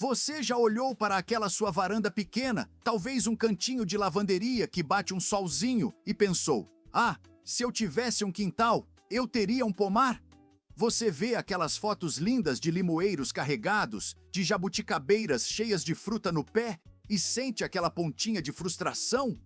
Você já olhou para aquela sua varanda pequena, talvez um cantinho de lavanderia que bate um solzinho, e pensou: ah, se eu tivesse um quintal, eu teria um pomar? Você vê aquelas fotos lindas de limoeiros carregados, de jabuticabeiras cheias de fruta no pé, e sente aquela pontinha de frustração?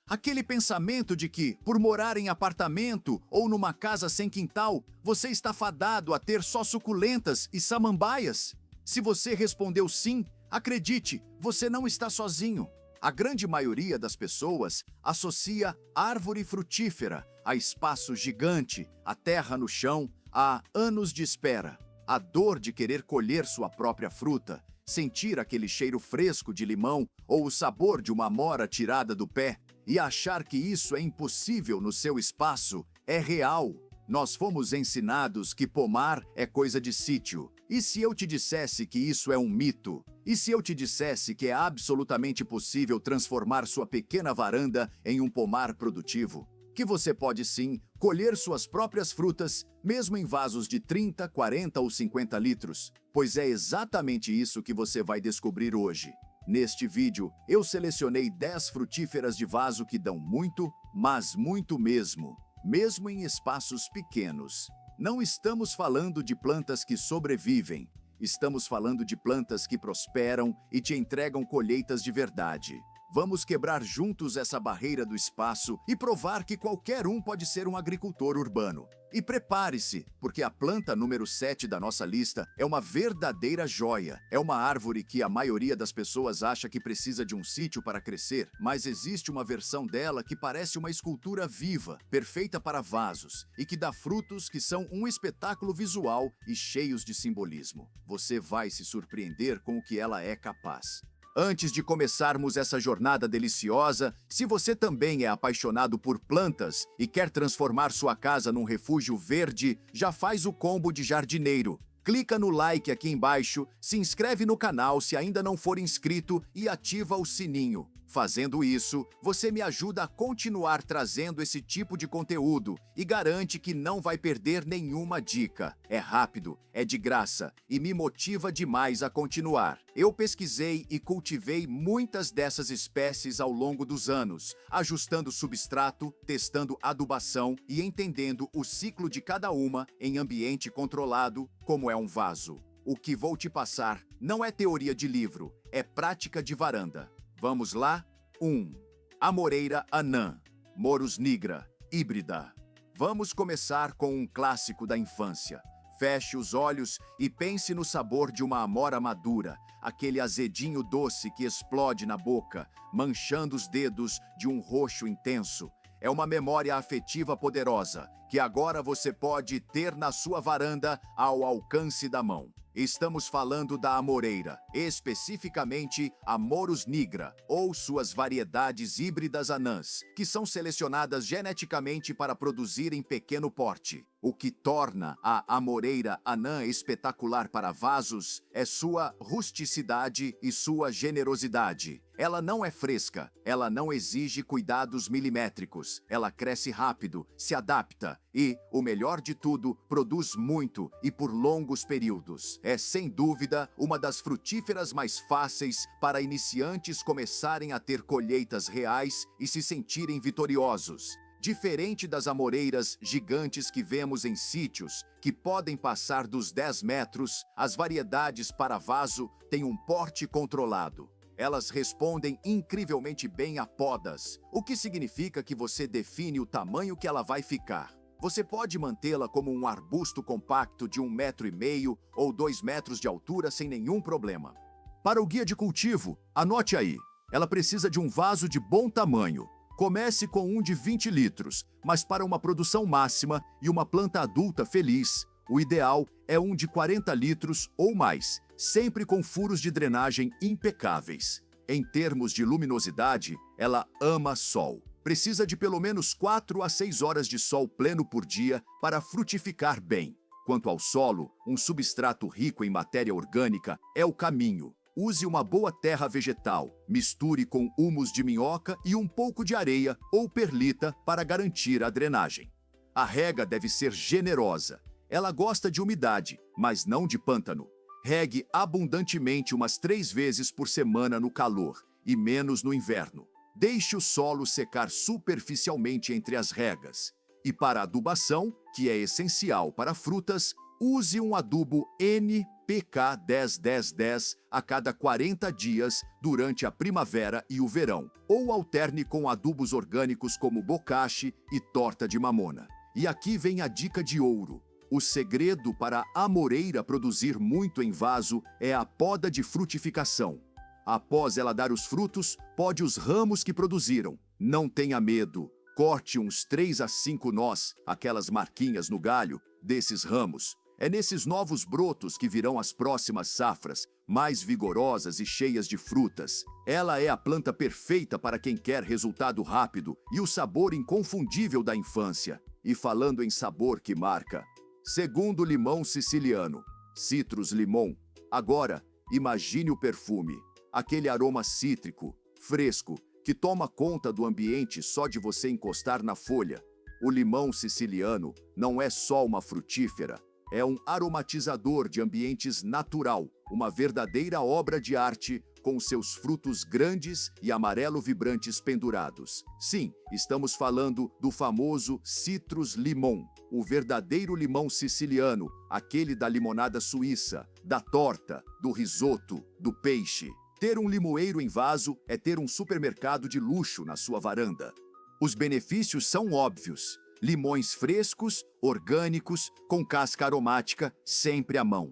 Aquele pensamento de que, por morar em apartamento ou numa casa sem quintal, você está fadado a ter só suculentas e samambaias? Se você respondeu sim, acredite, você não está sozinho. A grande maioria das pessoas associa árvore frutífera a espaço gigante, a terra no chão, a anos de espera, a dor de querer colher sua própria fruta, sentir aquele cheiro fresco de limão ou o sabor de uma amora tirada do pé, e achar que isso é impossível no seu espaço é real. Nós fomos ensinados que pomar é coisa de sítio. E se eu te dissesse que isso é um mito? E se eu te dissesse que é absolutamente possível transformar sua pequena varanda em um pomar produtivo? Que você pode sim colher suas próprias frutas, mesmo em vasos de 30, 40 ou 50 litros? Pois é exatamente isso que você vai descobrir hoje. Neste vídeo, eu selecionei 10 frutíferas de vaso que dão muito, mas muito mesmo em espaços pequenos. Não estamos falando de plantas que sobrevivem, estamos falando de plantas que prosperam e te entregam colheitas de verdade. Vamos quebrar juntos essa barreira do espaço e provar que qualquer um pode ser um agricultor urbano. E prepare-se, porque a planta número 7 da nossa lista é uma verdadeira joia. É uma árvore que a maioria das pessoas acha que precisa de um sítio para crescer, mas existe uma versão dela que parece uma escultura viva, perfeita para vasos, e que dá frutos que são um espetáculo visual e cheios de simbolismo. Você vai se surpreender com o que ela é capaz. Antes de começarmos essa jornada deliciosa, se você também é apaixonado por plantas e quer transformar sua casa num refúgio verde, já faz o combo de jardineiro. Clica no like aqui embaixo, se inscreve no canal se ainda não for inscrito e ativa o sininho. Fazendo isso, você me ajuda a continuar trazendo esse tipo de conteúdo e garante que não vai perder nenhuma dica. É rápido, é de graça e me motiva demais a continuar. Eu pesquisei e cultivei muitas dessas espécies ao longo dos anos, ajustando substrato, testando adubação e entendendo o ciclo de cada uma em ambiente controlado, como é um vaso. O que vou te passar não é teoria de livro, é prática de varanda. Vamos lá? 1. Amoreira anã, Morus nigra, híbrida. Vamos começar com um clássico da infância. Feche os olhos e pense no sabor de uma amora madura, aquele azedinho doce que explode na boca, manchando os dedos de um roxo intenso. É uma memória afetiva poderosa, que agora você pode ter na sua varanda ao alcance da mão. Estamos falando da amoreira, especificamente a Morus nigra, ou suas variedades híbridas anãs, que são selecionadas geneticamente para produzir em pequeno porte. O que torna a amoreira anã espetacular para vasos é sua rusticidade e sua generosidade. Ela não é fresca, ela não exige cuidados milimétricos, ela cresce rápido, se adapta e, o melhor de tudo, produz muito e por longos períodos. É, sem dúvida, uma das frutíferas mais fáceis para iniciantes começarem a ter colheitas reais e se sentirem vitoriosos. Diferente das amoreiras gigantes que vemos em sítios, que podem passar dos 10 metros, as variedades para vaso têm um porte controlado. Elas respondem incrivelmente bem a podas, o que significa que você define o tamanho que ela vai ficar. Você pode mantê-la como um arbusto compacto de 1,5 m ou 2 metros de altura sem nenhum problema. Para o guia de cultivo, anote aí, ela precisa de um vaso de bom tamanho. Comece com um de 20 litros, mas para uma produção máxima e uma planta adulta feliz, o ideal é um de 40 litros ou mais, sempre com furos de drenagem impecáveis. Em termos de luminosidade, ela ama sol. Precisa de pelo menos 4 a 6 horas de sol pleno por dia para frutificar bem. Quanto ao solo, um substrato rico em matéria orgânica é o caminho. Use uma boa terra vegetal, misture com humus de minhoca e um pouco de areia ou perlita para garantir a drenagem. A rega deve ser generosa. Ela gosta de umidade, mas não de pântano. Regue abundantemente umas 3 vezes por semana no calor e menos no inverno. Deixe o solo secar superficialmente entre as regas. E para a adubação, que é essencial para frutas, use um adubo NPK 10-10-10 a cada 40 dias durante a primavera e o verão, ou alterne com adubos orgânicos como bocashi e torta de mamona. E aqui vem a dica de ouro. O segredo para a amoreira produzir muito em vaso é a poda de frutificação. Após ela dar os frutos, pode os ramos que produziram. Não tenha medo. Corte uns 3 a 5 nós, aquelas marquinhas no galho, desses ramos. É nesses novos brotos que virão as próximas safras, mais vigorosas e cheias de frutas. Ela é a planta perfeita para quem quer resultado rápido e o sabor inconfundível da infância. E falando em sabor que marca, segundo limão siciliano, Citrus Limon. Agora, imagine o perfume, aquele aroma cítrico, fresco, que toma conta do ambiente só de você encostar na folha. O limão siciliano não é só uma frutífera, é um aromatizador de ambientes natural, uma verdadeira obra de arte com seus frutos grandes e amarelo vibrantes pendurados. Sim, estamos falando do famoso Citrus Limon, o verdadeiro limão siciliano, aquele da limonada suíça, da torta, do risoto, do peixe. Ter um limoeiro em vaso é ter um supermercado de luxo na sua varanda. Os benefícios são óbvios. Limões frescos, orgânicos, com casca aromática, sempre à mão.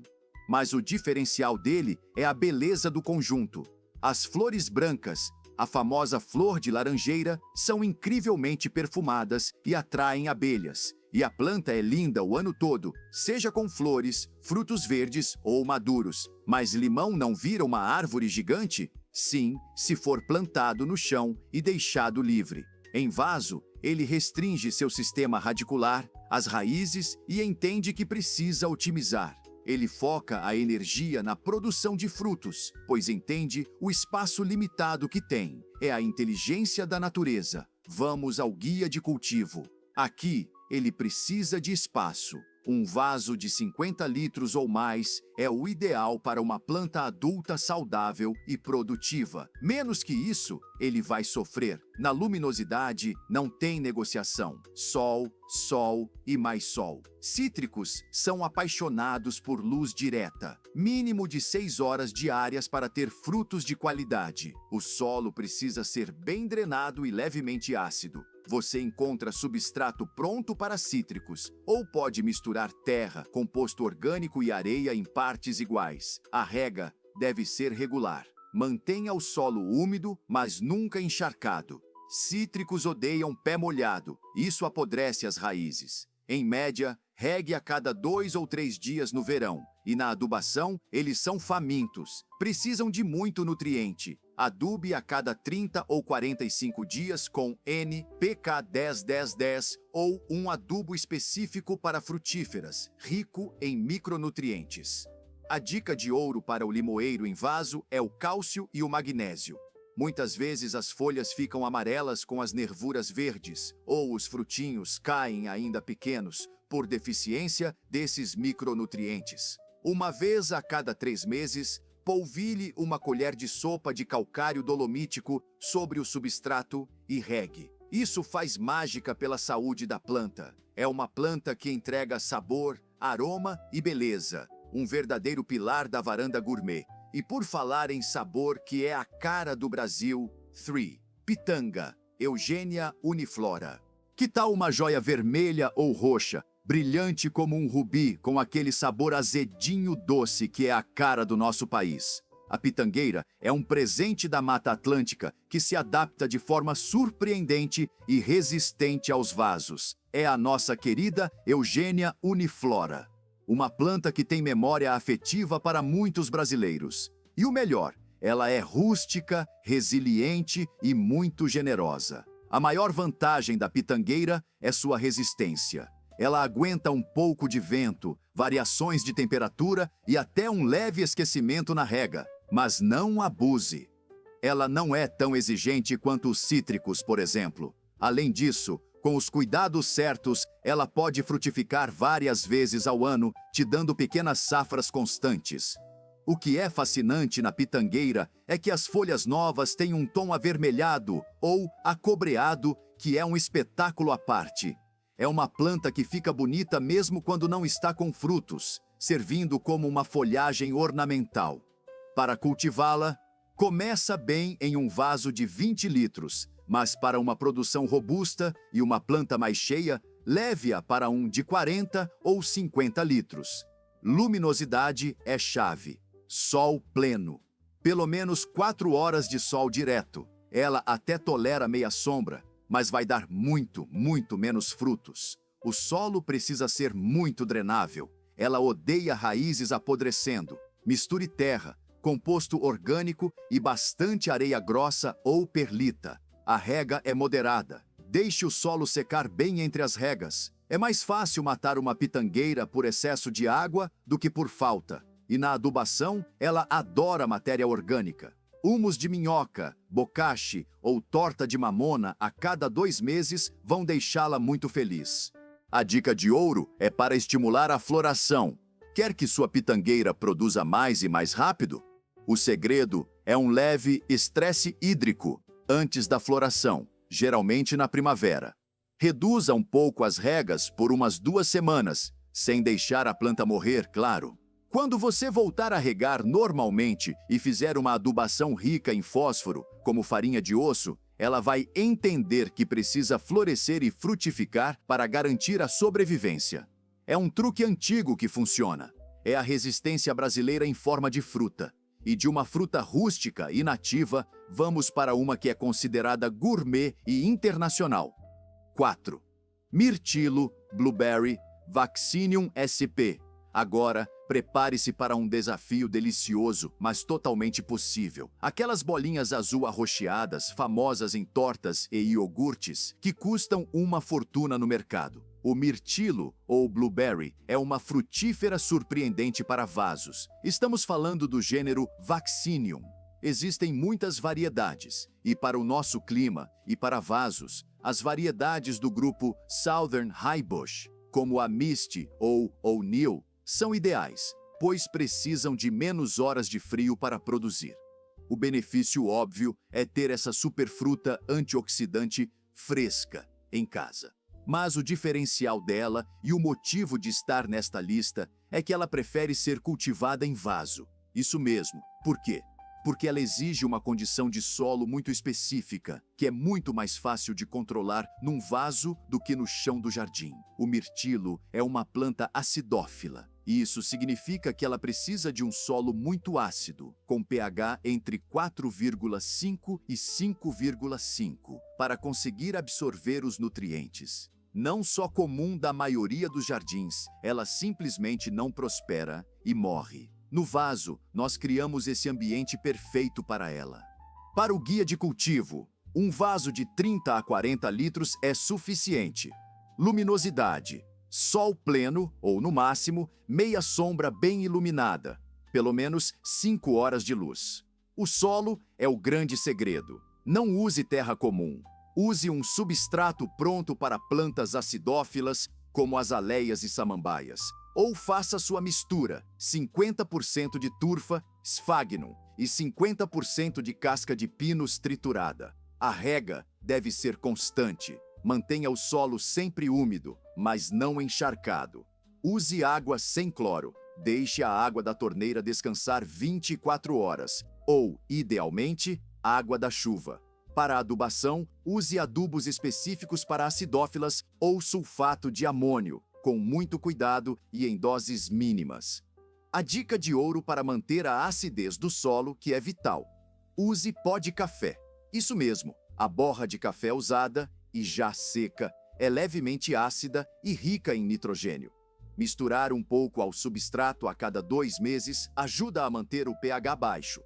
Mas o diferencial dele é a beleza do conjunto. As flores brancas, a famosa flor de laranjeira, são incrivelmente perfumadas e atraem abelhas. E a planta é linda o ano todo, seja com flores, frutos verdes ou maduros. Mas limão não vira uma árvore gigante? Sim, se for plantado no chão e deixado livre. Em vaso, ele restringe seu sistema radicular, as raízes e entende que precisa otimizar. Ele foca a energia na produção de frutos, pois entende o espaço limitado que tem. É a inteligência da natureza. Vamos ao guia de cultivo. Aqui, ele precisa de espaço. Um vaso de 50 litros ou mais é o ideal para uma planta adulta saudável e produtiva. Menos que isso, ele vai sofrer. Na luminosidade, não tem negociação. Sol, sol e mais sol. Cítricos são apaixonados por luz direta. Mínimo de 6 horas diárias para ter frutos de qualidade. O solo precisa ser bem drenado e levemente ácido. Você encontra substrato pronto para cítricos, ou pode misturar terra, composto orgânico e areia em partes iguais. A rega deve ser regular. Mantenha o solo úmido, mas nunca encharcado. Cítricos odeiam pé molhado, isso apodrece as raízes. Em média, regue a cada 2 ou 3 dias no verão, e na adubação eles são famintos, precisam de muito nutriente. Adube a cada 30 ou 45 dias com NPK 10-10-10 ou um adubo específico para frutíferas, rico em micronutrientes. A dica de ouro para o limoeiro em vaso é o cálcio e o magnésio. Muitas vezes as folhas ficam amarelas com as nervuras verdes, ou os frutinhos caem ainda pequenos, por deficiência desses micronutrientes. Uma vez a cada 3 meses, polvilhe uma colher de sopa de calcário dolomítico sobre o substrato e regue. Isso faz mágica pela saúde da planta. É uma planta que entrega sabor, aroma e beleza. Um verdadeiro pilar da varanda gourmet. E por falar em sabor que é a cara do Brasil, 3. Pitanga, Eugênia uniflora. Que tal uma joia vermelha ou roxa, brilhante como um rubi, com aquele sabor azedinho doce que é a cara do nosso país? A pitangueira é um presente da Mata Atlântica que se adapta de forma surpreendente e resistente aos vasos. É a nossa querida Eugênia uniflora. Uma planta que tem memória afetiva para muitos brasileiros. E o melhor, ela é rústica, resiliente e muito generosa. A maior vantagem da pitangueira é sua resistência. Ela aguenta um pouco de vento, variações de temperatura e até um leve esquecimento na rega. Mas não abuse. Ela não é tão exigente quanto os cítricos, por exemplo. Além disso, com os cuidados certos, ela pode frutificar várias vezes ao ano, te dando pequenas safras constantes. O que é fascinante na pitangueira é que as folhas novas têm um tom avermelhado ou acobreado, que é um espetáculo à parte. É uma planta que fica bonita mesmo quando não está com frutos, servindo como uma folhagem ornamental. Para cultivá-la, começa bem em um vaso de 20 litros, mas para uma produção robusta e uma planta mais cheia, leve-a para um de 40 ou 50 litros. Luminosidade é chave. Sol pleno. Pelo menos 4 horas de sol direto. Ela até tolera meia sombra, mas vai dar muito menos frutos. O solo precisa ser muito drenável. Ela odeia raízes apodrecendo. Misture terra, composto orgânico e bastante areia grossa ou perlita. A rega é moderada. Deixe o solo secar bem entre as regas. É mais fácil matar uma pitangueira por excesso de água do que por falta. E na adubação, ela adora matéria orgânica. Humus de minhoca, bocashi ou torta de mamona a cada 2 meses vão deixá-la muito feliz. A dica de ouro é para estimular a floração. Quer que sua pitangueira produza mais e mais rápido? O segredo é um leve estresse hídrico antes da floração, geralmente na primavera. Reduza um pouco as regas por umas 2 semanas, sem deixar a planta morrer, claro. Quando você voltar a regar normalmente e fizer uma adubação rica em fósforo, como farinha de osso, ela vai entender que precisa florescer e frutificar para garantir a sobrevivência. É um truque antigo que funciona. É a resistência brasileira em forma de fruta. E de uma fruta rústica e nativa, vamos para uma que é considerada gourmet e internacional. 4. Mirtilo, blueberry, Vaccinium sp. Agora, prepare-se para um desafio delicioso, mas totalmente possível. Aquelas bolinhas azul arroxeadas, famosas em tortas e iogurtes, que custam uma fortuna no mercado. O mirtilo, ou blueberry, é uma frutífera surpreendente para vasos. Estamos falando do gênero Vaccinium. Existem muitas variedades, e para o nosso clima e para vasos, as variedades do grupo Southern Highbush, como a Misty ou O'Neill, são ideais, pois precisam de menos horas de frio para produzir. O benefício óbvio é ter essa superfruta antioxidante fresca em casa. Mas o diferencial dela e o motivo de estar nesta lista é que ela prefere ser cultivada em vaso. Isso mesmo. Por quê? Porque ela exige uma condição de solo muito específica, que é muito mais fácil de controlar num vaso do que no chão do jardim. O mirtilo é uma planta acidófila. E isso significa que ela precisa de um solo muito ácido, com pH entre 4,5 e 5,5, para conseguir absorver os nutrientes. Não só comum da maioria dos jardins, ela simplesmente não prospera e morre. No vaso, nós criamos esse ambiente perfeito para ela. Para o guia de cultivo, um vaso de 30 a 40 litros é suficiente. Luminosidade. Sol pleno, ou no máximo, meia sombra bem iluminada, pelo menos 5 horas de luz. O solo é o grande segredo. Não use terra comum. Use um substrato pronto para plantas acidófilas, como azaleias e samambaias. Ou faça sua mistura, 50% de turfa, sphagnum, e 50% de casca de pinos triturada. A rega deve ser constante. Mantenha o solo sempre úmido, mas não encharcado. Use água sem cloro. Deixe a água da torneira descansar 24 horas, ou, idealmente, água da chuva. Para a adubação, use adubos específicos para acidófilas ou sulfato de amônio, com muito cuidado e em doses mínimas. A dica de ouro para manter a acidez do solo, que é vital. Use pó de café. Isso mesmo, a borra de café usada e já seca é levemente ácida e rica em nitrogênio. Misturar um pouco ao substrato a cada 2 meses ajuda a manter o pH baixo.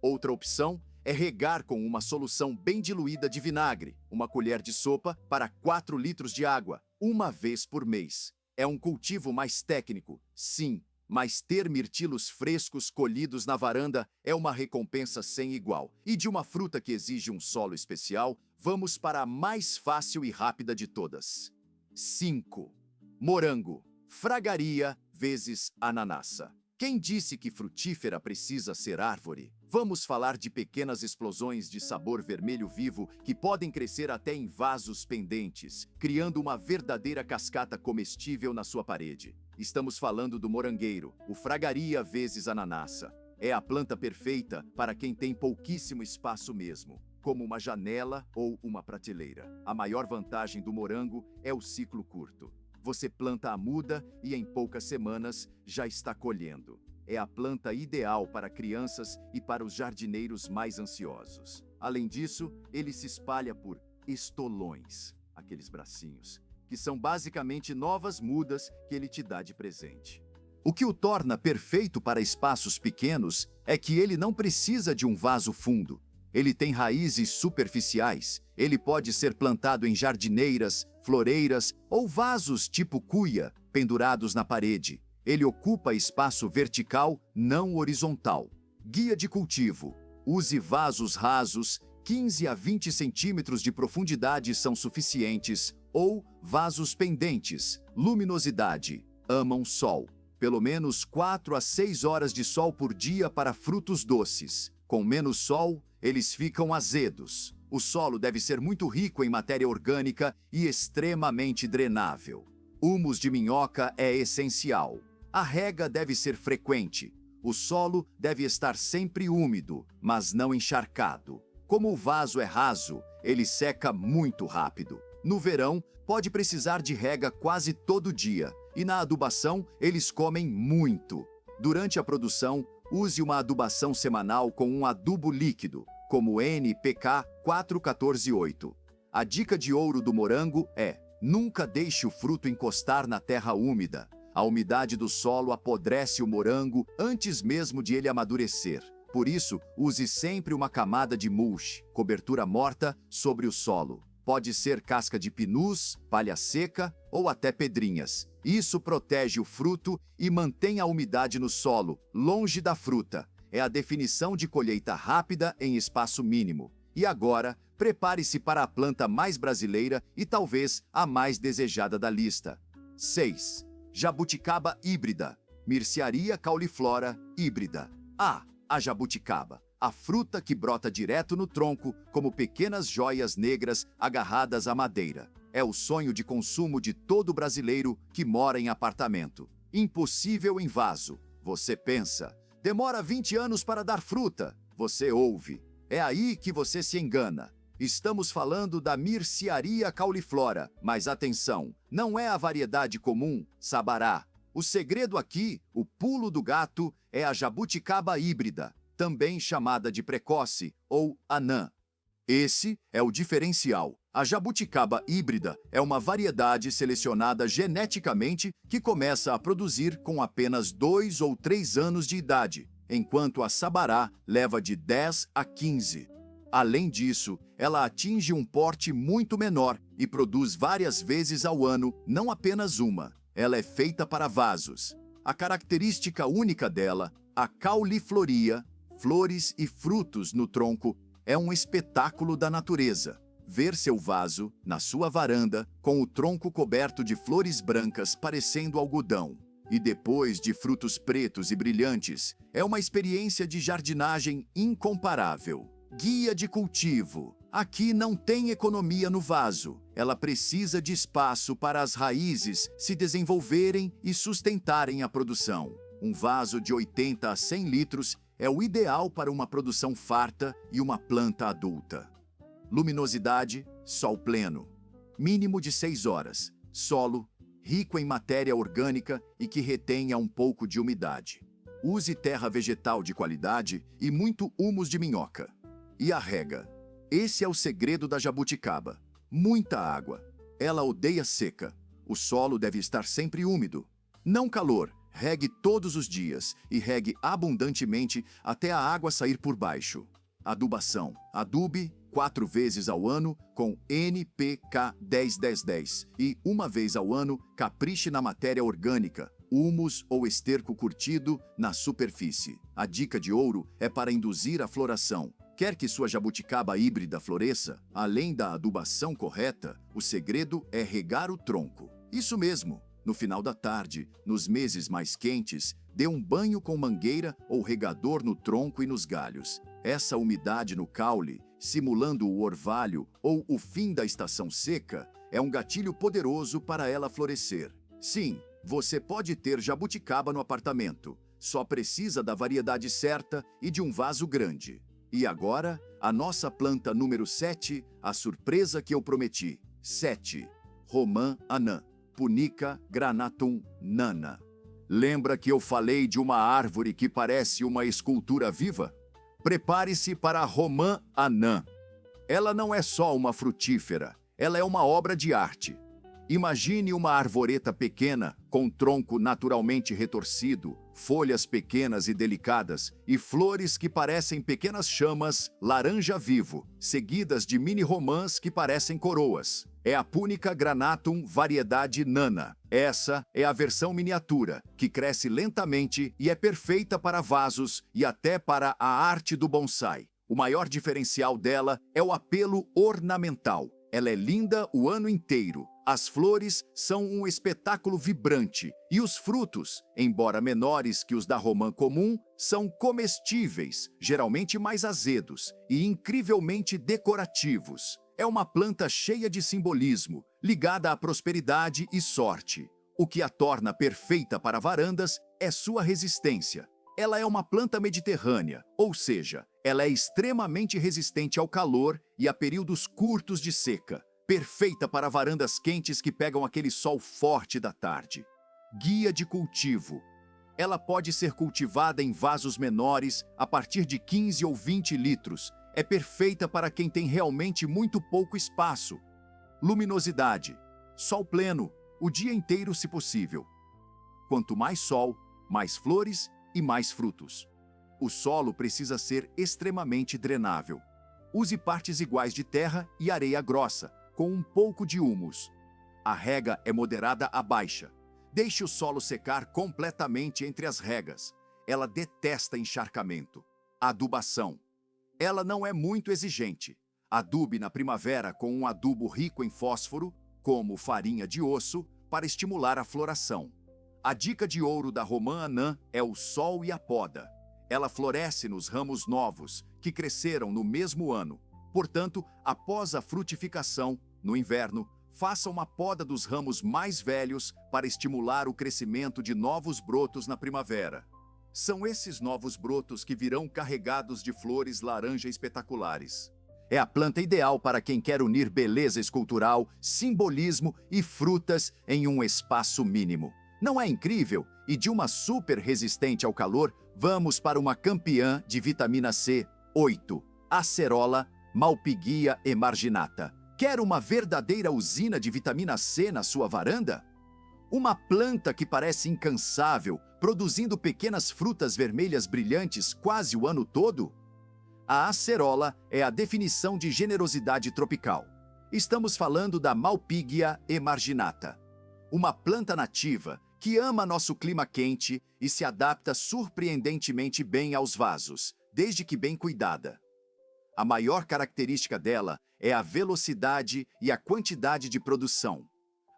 Outra opção é regar com uma solução bem diluída de vinagre, uma colher de sopa para 4 litros de água, uma vez por mês. É um cultivo mais técnico, sim, mas ter mirtilos frescos colhidos na varanda é uma recompensa sem igual. E de uma fruta que exige um solo especial, vamos para a mais fácil e rápida de todas. 5. Morango. Fragaria vezes ananassa. Quem disse que frutífera precisa ser árvore? Vamos falar de pequenas explosões de sabor vermelho vivo que podem crescer até em vasos pendentes, criando uma verdadeira cascata comestível na sua parede. Estamos falando do morangueiro, o Fragaria vezes ananassa. É a planta perfeita para quem tem pouquíssimo espaço mesmo, como uma janela ou uma prateleira. A maior vantagem do morango é o ciclo curto. Você planta a muda e em poucas semanas já está colhendo. É a planta ideal para crianças e para os jardineiros mais ansiosos. Além disso, ele se espalha por estolões, aqueles bracinhos, que são basicamente novas mudas que ele te dá de presente. O que o torna perfeito para espaços pequenos é que ele não precisa de um vaso fundo. Ele tem raízes superficiais. Ele pode ser plantado em jardineiras, floreiras ou vasos tipo cuia, pendurados na parede. Ele ocupa espaço vertical, não horizontal. Guia de cultivo. Use vasos rasos, 15 a 20 centímetros de profundidade são suficientes, ou vasos pendentes. Luminosidade. Amam sol. Pelo menos 4 a 6 horas de sol por dia para frutos doces. Com menos sol, eles ficam azedos. O solo deve ser muito rico em matéria orgânica e extremamente drenável. Humus de minhoca é essencial. A rega deve ser frequente. O solo deve estar sempre úmido, mas não encharcado. Como o vaso é raso, ele seca muito rápido. No verão, pode precisar de rega quase todo dia, e na adubação eles comem muito. Durante a produção, use uma adubação semanal com um adubo líquido, como NPK 4148. A dica de ouro do morango é: nunca deixe o fruto encostar na terra úmida. A umidade do solo apodrece o morango antes mesmo de ele amadurecer. Por isso, use sempre uma camada de mulch, cobertura morta, sobre o solo. Pode ser casca de pinus, palha seca ou até pedrinhas. Isso protege o fruto e mantém a umidade no solo, longe da fruta. É a definição de colheita rápida em espaço mínimo. E agora, prepare-se para a planta mais brasileira e talvez a mais desejada da lista. 6. Jabuticaba híbrida. Myrciaria cauliflora híbrida. A jabuticaba. A fruta que brota direto no tronco, como pequenas joias negras agarradas à madeira. É o sonho de consumo de todo brasileiro que mora em apartamento. Impossível em vaso. Você pensa. Demora 20 anos para dar fruta. Você ouve. É aí que você se engana. Estamos falando da Myrciaria cauliflora, mas atenção, não é a variedade comum, sabará. O segredo aqui, o pulo do gato, é a jabuticaba híbrida, também chamada de precoce ou anã. Esse é o diferencial. A jabuticaba híbrida é uma variedade selecionada geneticamente que começa a produzir com apenas 2 ou 3 anos de idade, enquanto a sabará leva de 10 a 15. Além disso, ela atinge um porte muito menor e produz várias vezes ao ano, não apenas uma. Ela é feita para vasos. A característica única dela, a caulifloria, flores e frutos no tronco, é um espetáculo da natureza. Ver seu vaso, na sua varanda, com o tronco coberto de flores brancas parecendo algodão, e depois de frutos pretos e brilhantes, é uma experiência de jardinagem incomparável. Guia de cultivo. Aqui não tem economia no vaso. Ela precisa de espaço para as raízes se desenvolverem e sustentarem a produção. Um vaso de 80 a 100 litros é o ideal para uma produção farta e uma planta adulta. Luminosidade, sol pleno. Mínimo de 6 horas. Solo, rico em matéria orgânica e que retenha um pouco de umidade. Use terra vegetal de qualidade e muito humus de minhoca. E a rega. Esse é o segredo da jabuticaba. Muita água. Ela odeia seca. O solo deve estar sempre úmido. Não calor. Regue todos os dias e regue abundantemente até a água sair por baixo. Adubação. Adube 4 vezes ao ano com NPK 10-10-10 e 1 vez ao ano capriche na matéria orgânica, humus ou esterco curtido na superfície. A dica de ouro é para induzir a floração. Quer que sua jabuticaba híbrida floresça? Além da adubação correta, o segredo é regar o tronco. Isso mesmo, No final da tarde, nos meses mais quentes, dê um banho com mangueira ou regador no tronco e nos galhos. Essa umidade no caule, simulando o orvalho ou o fim da estação seca, é um gatilho poderoso para ela florescer. Sim, você pode ter jabuticaba no apartamento, só precisa da variedade certa e de um vaso grande. E agora, a nossa planta número 7, a surpresa que eu prometi. 7. Romã anã, Punica granatum nana. Lembra que eu falei de uma árvore que parece uma escultura viva? Prepare-se para a romã anã. Ela não é só uma frutífera, ela é uma obra de arte. Imagine uma arvoreta pequena, com tronco naturalmente retorcido, folhas pequenas e delicadas e flores que parecem pequenas chamas laranja vivo, seguidas de mini-romãs que parecem coroas. É a Punica granatum variedade nana. Essa é a versão miniatura, que cresce lentamente e é perfeita para vasos e até para a arte do bonsai. O maior diferencial dela é o apelo ornamental. Ela é linda o ano inteiro. As flores são um espetáculo vibrante e os frutos, embora menores que os da romã comum, são comestíveis, geralmente mais azedos e incrivelmente decorativos. É uma planta cheia de simbolismo, ligada à prosperidade e sorte. O que a torna perfeita para varandas é sua resistência. Ela é uma planta mediterrânea, ou seja, ela é extremamente resistente ao calor e a períodos curtos de seca. Perfeita para varandas quentes que pegam aquele sol forte da tarde. Guia de cultivo. Ela pode ser cultivada em vasos menores a partir de 15 ou 20 litros. É perfeita para quem tem realmente muito pouco espaço. Luminosidade. Sol pleno, o dia inteiro se possível. Quanto mais sol, mais flores e mais frutos. O solo precisa ser extremamente drenável. Use partes iguais de terra e areia grossa, com um pouco de humus. A rega é moderada a baixa. Deixe o solo secar completamente entre as regas. Ela detesta encharcamento. Adubação. Ela não é muito exigente. Adube na primavera com um adubo rico em fósforo, como farinha de osso, para estimular a floração. A dica de ouro da romã anã é o sol e a poda. Ela floresce nos ramos novos, que cresceram no mesmo ano. Portanto, após a frutificação, no inverno, faça uma poda dos ramos mais velhos para estimular o crescimento de novos brotos na primavera. São esses novos brotos que virão carregados de flores laranja espetaculares. É a planta ideal para quem quer unir beleza escultural, simbolismo e frutas em um espaço mínimo. Não é incrível? E de uma super resistente ao calor, vamos para uma campeã de vitamina C, 8. Acerola malpighiae emarginata. Quer uma verdadeira usina de vitamina C na sua varanda? Uma planta que parece incansável, produzindo pequenas frutas vermelhas brilhantes quase o ano todo? A acerola é a definição de generosidade tropical. Estamos falando da Malpighiae emarginata, uma planta nativa que ama nosso clima quente e se adapta surpreendentemente bem aos vasos, desde que bem cuidada. A maior característica dela é a velocidade e a quantidade de produção.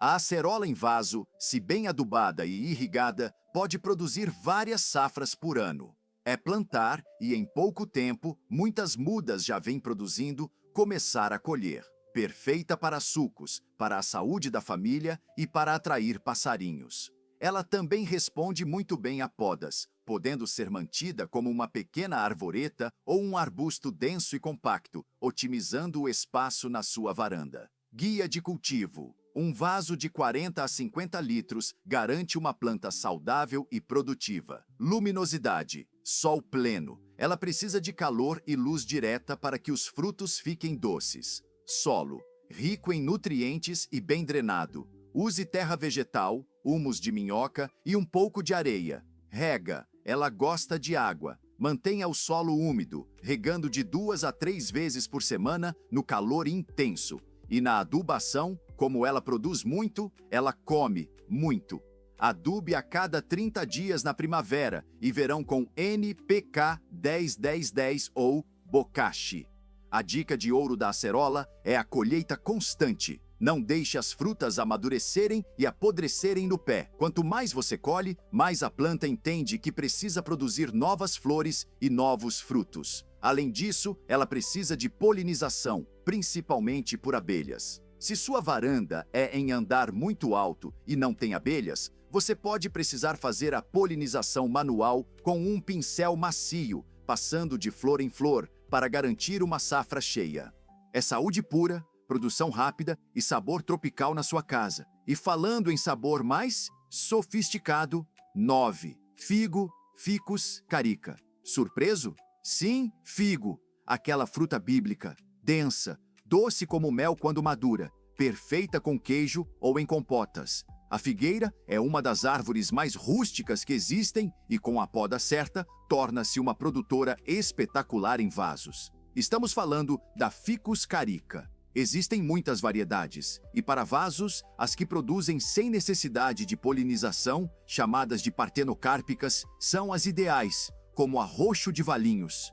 A acerola em vaso, se bem adubada e irrigada, pode produzir várias safras por ano. É plantar e, em pouco tempo, muitas mudas já vêm produzindo, começar a colher. Perfeita para sucos, para a saúde da família e para atrair passarinhos. Ela também responde muito bem a podas, podendo ser mantida como uma pequena arvoreta ou um arbusto denso e compacto, otimizando o espaço na sua varanda. Guia de cultivo. Um vaso de 40 a 50 litros garante uma planta saudável e produtiva. Luminosidade. Sol pleno. Ela precisa de calor e luz direta para que os frutos fiquem doces. Solo. Rico em nutrientes e bem drenado. Use terra vegetal, humus de minhoca e um pouco de areia. Rega. Ela gosta de água. Mantenha o solo úmido, regando de 2 a 3 vezes por semana no calor intenso. E na adubação, como ela produz muito, ela come muito. Adube a cada 30 dias na primavera e verão com NPK 10-10-10 ou Bokashi. A dica de ouro da acerola é a colheita constante. Não deixe as frutas amadurecerem e apodrecerem no pé. Quanto mais você colhe, mais a planta entende que precisa produzir novas flores e novos frutos. Além disso, ela precisa de polinização, principalmente por abelhas. Se sua varanda é em andar muito alto e não tem abelhas, você pode precisar fazer a polinização manual com um pincel macio, passando de flor em flor, para garantir uma safra cheia. É saúde pura, produção rápida e sabor tropical na sua casa. E falando em sabor mais sofisticado, 9. Figo, ficus carica. Surpreso? Sim, figo, aquela fruta bíblica, densa, doce como mel quando madura, perfeita com queijo ou em compotas. A figueira é uma das árvores mais rústicas que existem e, com a poda certa, torna-se uma produtora espetacular em vasos. Estamos falando da Ficus carica. Existem muitas variedades, e para vasos, as que produzem sem necessidade de polinização, chamadas de partenocárpicas, são as ideais, como a Roxo de Valinhos.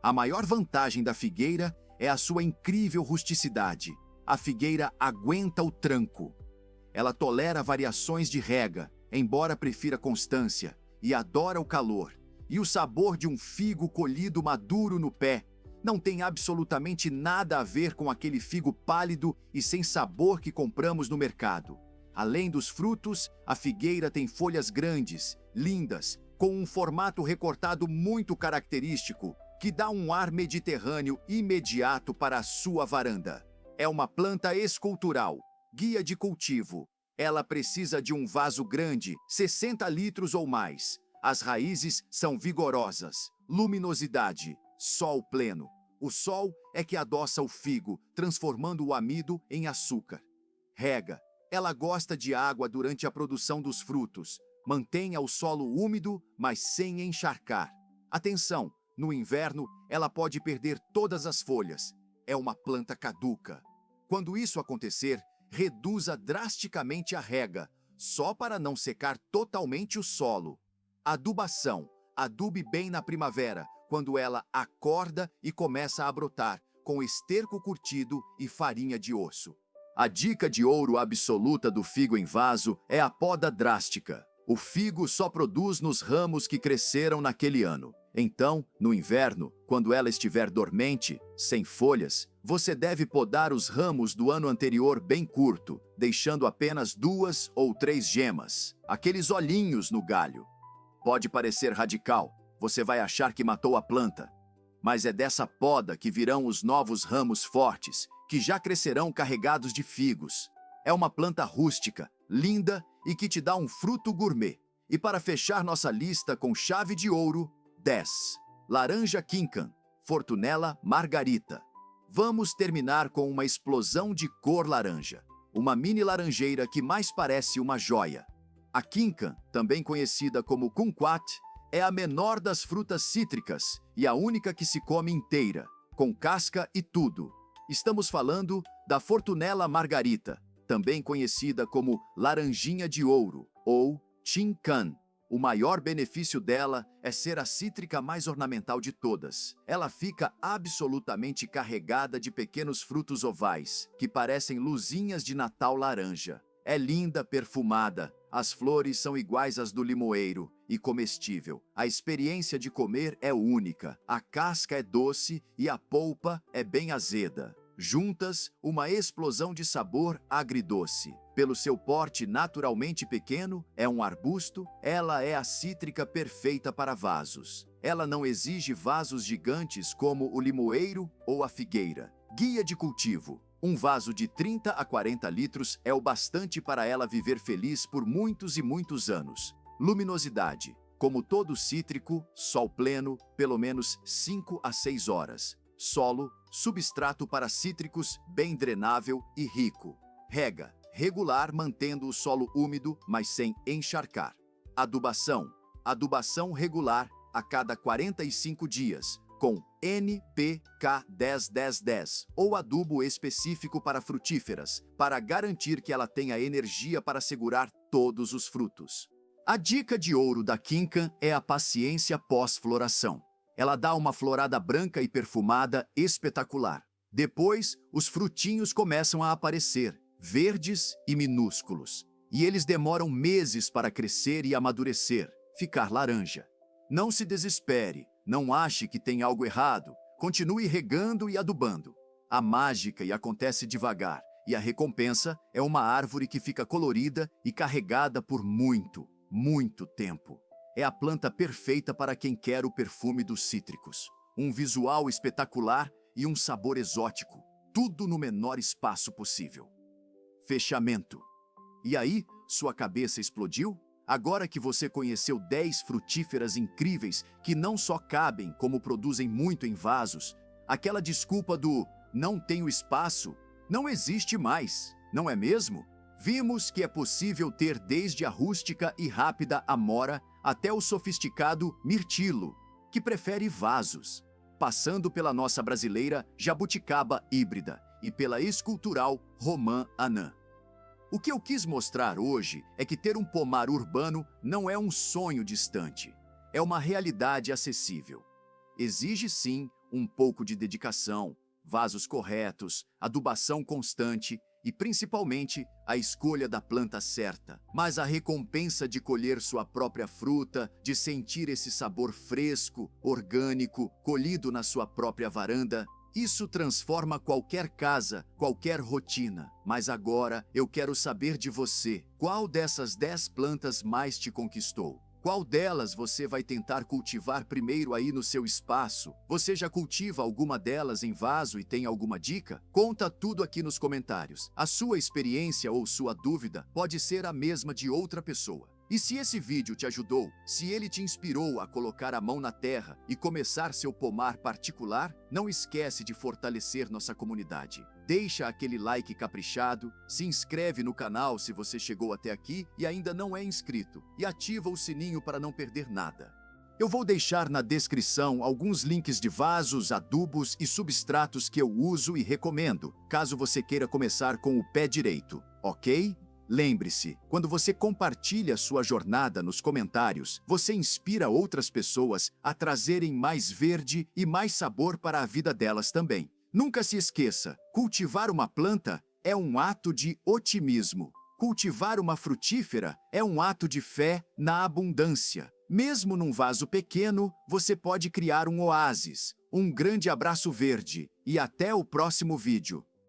A maior vantagem da figueira é a sua incrível rusticidade. A figueira aguenta o tranco. Ela tolera variações de rega, embora prefira constância, e adora o calor. E o sabor de um figo colhido maduro no pé não tem absolutamente nada a ver com aquele figo pálido e sem sabor que compramos no mercado. Além dos frutos, a figueira tem folhas grandes, lindas, com um formato recortado muito característico, que dá um ar mediterrâneo imediato para a sua varanda. É uma planta escultural, guia de cultivo. Ela precisa de um vaso grande, 60 litros ou mais. As raízes são vigorosas. Luminosidade, sol pleno. O sol é que adoça o figo, transformando o amido em açúcar. Rega. Ela gosta de água durante a produção dos frutos. Mantenha o solo úmido, mas sem encharcar. Atenção, no inverno ela pode perder todas as folhas. É uma planta caduca. Quando isso acontecer, reduza drasticamente a rega, só para não secar totalmente o solo. Adubação. Adube bem na primavera, quando ela acorda e começa a brotar, com esterco curtido e farinha de osso. A dica de ouro absoluta do figo em vaso é a poda drástica. O figo só produz nos ramos que cresceram naquele ano. Então, no inverno, quando ela estiver dormente, sem folhas, você deve podar os ramos do ano anterior bem curto, deixando apenas 2 ou 3 gemas, aqueles olhinhos no galho. Pode parecer radical, você vai achar que matou a planta, mas é dessa poda que virão os novos ramos fortes, que já crescerão carregados de figos. É uma planta rústica, linda e que te dá um fruto gourmet. E para fechar nossa lista com chave de ouro, 10. Laranja quincan, Fortunella margarita. Vamos terminar com uma explosão de cor laranja. Uma mini laranjeira que mais parece uma joia. A quincan, também conhecida como kumquat, é a menor das frutas cítricas e a única que se come inteira, com casca e tudo. Estamos falando da Fortunella margarita, também conhecida como laranjinha de ouro ou chincan. O maior benefício dela é ser a cítrica mais ornamental de todas. Ela fica absolutamente carregada de pequenos frutos ovais, que parecem luzinhas de Natal laranja. É linda, perfumada. As flores são iguais às do limoeiro e comestível. A experiência de comer é única. A casca é doce e a polpa é bem azeda. Juntas, uma explosão de sabor agridoce. Pelo seu porte naturalmente pequeno, é um arbusto, ela é a cítrica perfeita para vasos. Ela não exige vasos gigantes como o limoeiro ou a figueira. Guia de cultivo. Um vaso de 30 a 40 litros é o bastante para ela viver feliz por muitos e muitos anos. Luminosidade. Como todo cítrico, sol pleno, pelo menos 5 a 6 horas. Solo, substrato para cítricos, bem drenável e rico. Rega. Regular, mantendo o solo úmido, mas sem encharcar. Adubação. Adubação regular a cada 45 dias, com NPK 10-10-10, ou adubo específico para frutíferas, para garantir que ela tenha energia para segurar todos os frutos. A dica de ouro da quincan é a paciência pós-floração. Ela dá uma florada branca e perfumada espetacular. Depois, os frutinhos começam a aparecer, verdes e minúsculos. E eles demoram meses para crescer e amadurecer, ficar laranja. Não se desespere, não ache que tem algo errado. Continue regando e adubando. A mágica acontece devagar, e a recompensa é uma árvore que fica colorida e carregada por muito, muito tempo. É a planta perfeita para quem quer o perfume dos cítricos. Um visual espetacular e um sabor exótico. Tudo no menor espaço possível. Fechamento. E aí, sua cabeça explodiu? Agora que você conheceu 10 frutíferas incríveis que não só cabem, como produzem muito em vasos, aquela desculpa do "não tenho espaço" não existe mais, não é mesmo? Vimos que é possível ter desde a rústica e rápida amora até o sofisticado mirtilo, que prefere vasos, passando pela nossa brasileira jabuticaba híbrida e pela escultural romã anã. O que eu quis mostrar hoje é que ter um pomar urbano não é um sonho distante, é uma realidade acessível. Exige sim um pouco de dedicação, vasos corretos, adubação constante e, principalmente, a escolha da planta certa. Mas a recompensa de colher sua própria fruta, de sentir esse sabor fresco, orgânico, colhido na sua própria varanda, isso transforma qualquer casa, qualquer rotina. Mas agora eu quero saber de você. Qual dessas 10 plantas mais te conquistou? Qual delas você vai tentar cultivar primeiro aí no seu espaço? Você já cultiva alguma delas em vaso e tem alguma dica? Conta tudo aqui nos comentários. A sua experiência ou sua dúvida pode ser a mesma de outra pessoa. E se esse vídeo te ajudou, se ele te inspirou a colocar a mão na terra e começar seu pomar particular, não esquece de fortalecer nossa comunidade. Deixa aquele like caprichado, se inscreve no canal se você chegou até aqui e ainda não é inscrito, e ativa o sininho para não perder nada. Eu vou deixar na descrição alguns links de vasos, adubos e substratos que eu uso e recomendo, caso você queira começar com o pé direito, ok? Lembre-se, quando você compartilha sua jornada nos comentários, você inspira outras pessoas a trazerem mais verde e mais sabor para a vida delas também. Nunca se esqueça, cultivar uma planta é um ato de otimismo. Cultivar uma frutífera é um ato de fé na abundância. Mesmo num vaso pequeno, você pode criar um oásis. Um grande abraço verde e até o próximo vídeo.